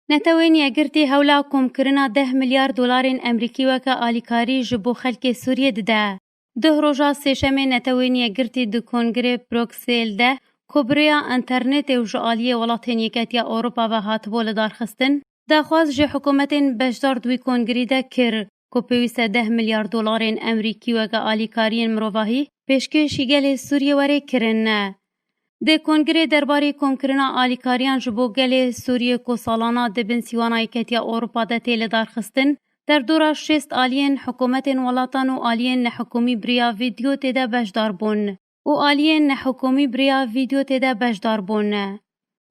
نتوین یگرتی هولا کمکرنا 10 میلیارد دلارین امریکی وکا آلیکاری جبو خلک سوریه ده. ده روژا سیشم نتوین یگرتی دو کنگره بروکسل ده کبریا انترنت و جعالی ولاتین یکتیا اوروپا و هاتبول دارخستن داخواز جه حکومتین بجدار دوی کنگری ده کر که پیوست 10 میلیارد دلارین امریکی وکا آلیکارین مروواهی پیشکشی گل سوریه وره کرن. ده کنگره درباره کمکرنا آلیکاریان جبو گل سوریه کو سالانا دبن سیوانا یکتیا اوروپا ده تیل دارخستن در دورا 6 آلین حکومت ولاتان و آلین نحکومی بریا ویدیو تیده بجدار بون و آلین نحکومی بریا ویدیو تیده بجدار بون.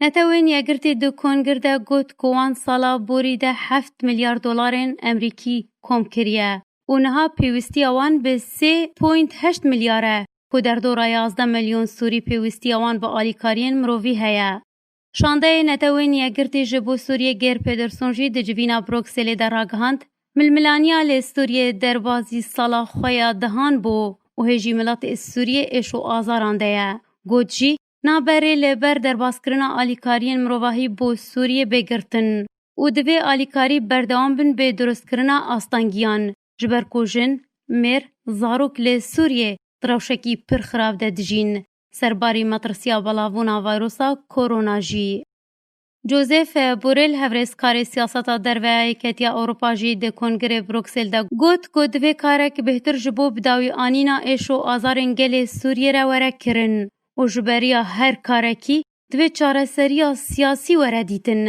نتوین یگرتی دو کنگر ده گوت کوان سالا بوری ده 7 میلیارد دلارین امریکی کم کریه و نها پیوستی آوان به 3.8 میلیاره که در دورا 11 میلیون سوری پیوستی آوان با آلیکارین مرووی هیا. شانده نتوین یگرتی جبو سوریه گیر پدرسونجی ده جوینا بروکسل در راگهاند ململانیا لستوریه در بازی سالا خویا دهان بو و هجی ملات سوریه اشو آزارانده گوچی نابری لبر در باسکرنا آلیکارین مروواهی بو سوریه بگرتن و دوی آلیکاری بردوان بن به درست کرنا آستانگیان جبر کوژن مر زاروک لسوریه دروشکی پر خراب ده دجین سرباری مطرسیا بلاوونا ویروسا کورونا جی. جوزف بوریل هفرسکار سیاستا دروی کتیا اوروپا جی ده کنگره بروکسل ده گوت که دوی کارک بهتر جبو بداوی آنینا ایشو آزارن گل سوریه را وره کرن و جبریا هر کارکی دوی چاره سریا سیاسی وره دیتن.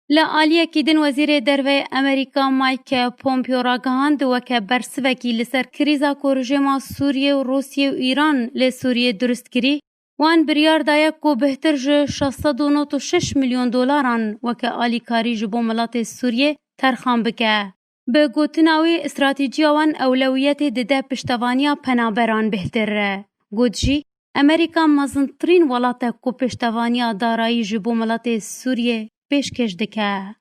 لآلیه کی دن وزیر دروی امریکا مایک پومپیو را گهاند وکه برسوکی لسر کریزا کورژما سوریه و روسیه و ایران لسوریه درست کری وان بریار دایا کو بهتر جه 696 میلیون دلاران وکه آلیکاری جبو ملات سوریه ترخان بکه. به گوتناوی استراتیجی وان اولویت ده پشتوانیا پنابران بهتر. گوتجی امریکا مزنترین ولاته کو پشتوانیا دارایی جبو ملات سوریه پیشکش دکه.